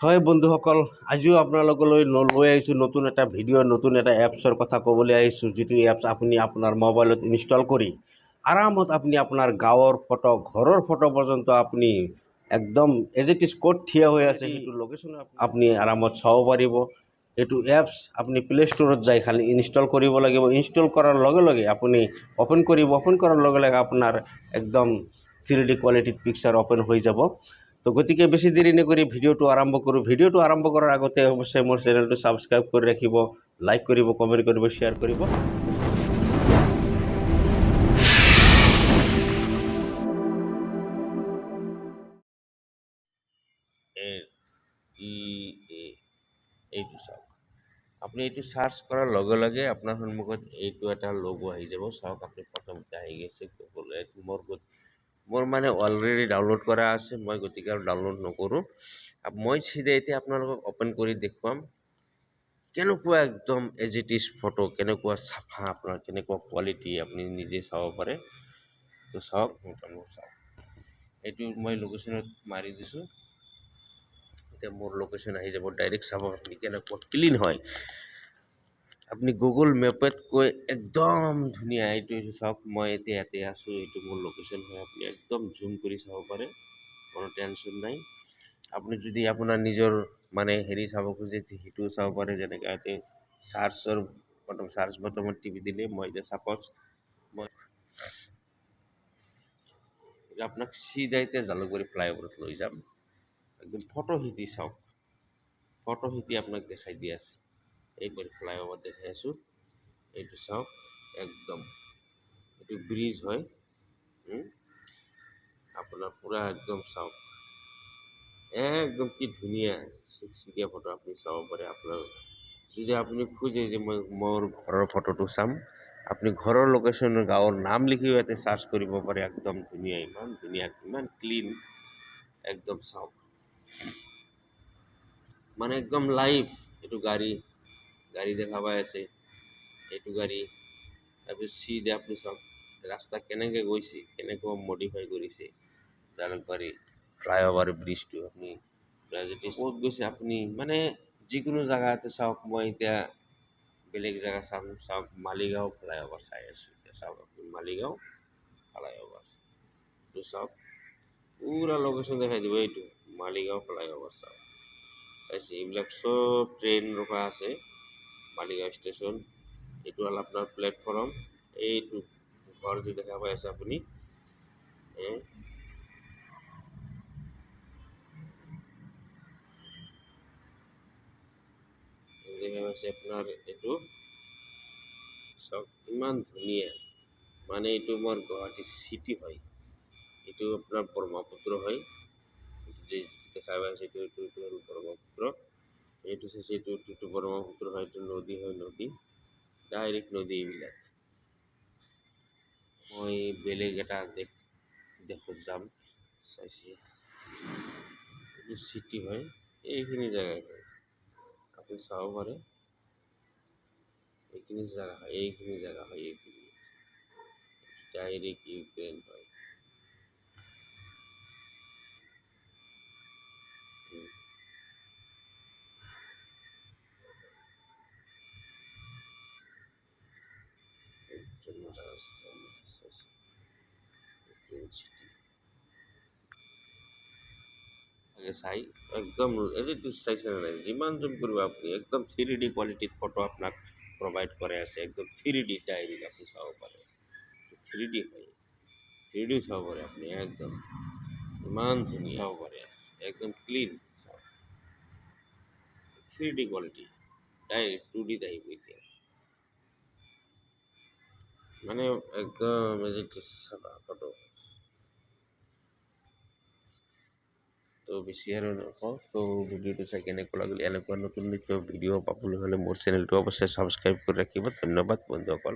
হয় বন্ধুসকল, আজিও আপোনালোকলৈ লৈ আহিছোঁ নতুন এটা ভিডিঅ', নতুন এটা এপছৰ কথা ক'বলৈ আহিছোঁ, যিটো এপছ আপুনি আপোনাৰ মোবাইলত ইনষ্টল কৰি আৰামত আপুনি আপোনাৰ গাঁৱৰ ফটো, ঘৰৰ ফটো পৰ্যন্ত আপুনি একদম এজ ইট ইজ ক'ত থিয় হৈ আছে সেইটো লোকেশ্যন আপুনি আৰামত চাব পাৰিব। এইটো এপছ আপুনি প্লে' ষ্ট'ৰত যাই খালি ইনষ্টল কৰিব লাগিব। ইনষ্টল কৰাৰ লগে লগে আপুনি অ'পেন কৰিব, অ'পেন কৰাৰ লগে লগে আপোনাৰ একদম 3D কোৱালিটিত পিকচাৰ অ'পেন হৈ যাব। তো গতিকে বেছি দেৰি নকৰি ভিডিঅ'টো আৰম্ভ কৰোঁ। ভিডিঅ'টো আৰম্ভ কৰাৰ আগতে অৱশ্যই মোৰ চেনেলটো ছাবস্ক্ৰাইব কৰি ৰাখিব, লাইক কৰিব, কমেণ্ট কৰিব, শ্বেয়াৰ কৰিব। এইটো চাওক, আপুনি এইটো চাৰ্চ কৰাৰ লগে লগে আপোনাৰ সন্মুখত এইটো এটা লগো আহি যাব। চাওক, আপুনি প্ৰথমতে আহি গৈছে মোৰ মানে অলৰেডি ডাউনলোড কৰা আছে, মই গতিকে আৰু ডাউনলোড নকৰোঁ। মই চিধা এতিয়া আপোনালোকক অ'পেন কৰি দেখুৱাম কেনেকুৱা একদম এজ ইট ইজ ফটো, কেনেকুৱা চাফা, আপোনাৰ কেনেকুৱা কোৱালিটি আপুনি নিজে চাব পাৰে। তো চাওক, চাওক, এইটো মই লোকেশ্যনত মাৰি দিছোঁ। এতিয়া মোৰ লোকেশ্যন আহি যাব, ডাইৰেক্ট চাব আপুনি কেনেকুৱা ক্লিন হয়। আপুনি গুগল মেপতকৈ একদম ধুনীয়া। এইটো চাওক, মই এতিয়া ইয়াতে আছোঁ, এইটো মোৰ লোকেশ্যন হয়। আপুনি একদম জুম কৰি চাব পাৰে, কোনো টেনশ্যন নাই। আপুনি যদি আপোনাৰ নিজৰ মানে হেৰি চাব খোজে সেইটোও চাব পাৰে। যেনেকৈ ইয়াতে চাৰ্চ বটনত টিপি দিলে, মই এতিয়া ছাপ'জ মই আপোনাক চিধা এতিয়া জালুকবাৰী ফ্লাইঅভাৰত লৈ যাম। একদম ফটো সিটি চাওক, ফটো সিটি আপোনাক দেখাই দি আছে। এইবাৰ ফ্লাইঅভাৰ দেখাই আছোঁ, এইটো চাওক, একদম এইটো ব্ৰিজ হয়। আপোনাৰ পূৰা একদম চাওক, একদম কি ধুনীয়া চিকচিকীয়া ফটো আপুনি চাব পাৰে। আপোনাৰ যদি আপুনি খোজে যে মই মোৰ ঘৰৰ ফটোটো চাম, আপুনি ঘৰৰ লোকেশ্যন, গাঁৱৰ নাম লিখিও ইয়াতে চাৰ্চ কৰিব পাৰে। একদম ধুনীয়া, ইমান ধুনীয়া, ইমান ক্লিন, একদম চাওক, মানে একদম লাইভ। এইটো গাড়ী দেখা পাই আছে, এইটো গাড়ী। তাৰপিছত চিধা আপুনি চাওক ৰাস্তা কেনেকৈ গৈছে, কেনেকুৱা মডিফাই কৰিছে জালুকবাৰী ফ্লাইঅভাৰ ব্ৰিজটো। আপুনি যদি ক'ত গৈছে আপুনি মানে যিকোনো জেগাতে চাওক। মই এতিয়া বেলেগ জেগা চাম, চাওক মালিগাঁও ফ্লাইঅভাৰ চাই আছোঁ। এতিয়া চাওক আপুনি মালিগাঁও ফ্লাইঅভাৰ, এইটো চাওক, পূৰা লোকেশ্যন দেখাই দিব। এইটো মালিগাঁও ফ্লাইঅভাৰ চাওক, পাইছে। এইবিলাক চব ট্ৰেইন ৰখা আছে, মালিগাঁও ষ্টেচন। এইটো হ'ল আপোনাৰ প্লেটফৰ্ম। এইটো ঘৰ যি দেখা পাই আছে আপুনি, দেখা পাইছে আপোনাৰ এইটো চাওক, ইমান ধুনীয়া। মানে এইটো মোৰ গুৱাহাটী চিটি হয়, এইটো আপোনাৰ ব্ৰহ্মপুত্ৰ হয়। যি দেখা পাইছে এইটো হ'ল ব্ৰহ্মপুত্ৰ। এইটো চাইছে, এইটো ব্ৰহ্মপুত্ৰ হয়, এইটো নদী হয়, নদী ডাইৰেক্ট নদী। এইবিলাক মই বেলেগ এটা দেশত যাম, চাইছে এইটো চিটি হয়, এইখিনি জেগাই হয়। আপুনি চাব পাৰে, এইখিনি জেগা হয়, এইখিনি জেগা হয়, এইখিনি ডাইৰেক্ট ইউক্ৰেইন হয়। চাই একদম এজ ইট ইজ চাইছে নাই, যিমান জুম কৰিব আপুনি একদম 3D কোৱালিটিত ফটো আপোনাক প্ৰভাইড কৰে আছে। একদম 3D ডাইৰেক্ট আপুনি চাব পাৰে, 3D হয়, 3D চাব পাৰে আপুনি। একদম ইমান ধুনীয়া চাব পাৰে, একদম ক্লিন চাওক, 3D কোৱালিটি ডাইৰেক্ট 2D আহিব এতিয়া, মানে একদম এজ ইট ইজ ফটো। তো বেছি আৰু নকওঁ। তো ভিডিঅ'টো চাই কেনেকুৱা লাগিল, এনেকুৱা নতুন ভিডিঅ' পাবলৈ হ'লে মোৰ চেনেলটো অৱশ্যে ছাবস্ক্ৰাইব কৰি ৰাখিব। ধন্যবাদ বন্ধুসকল।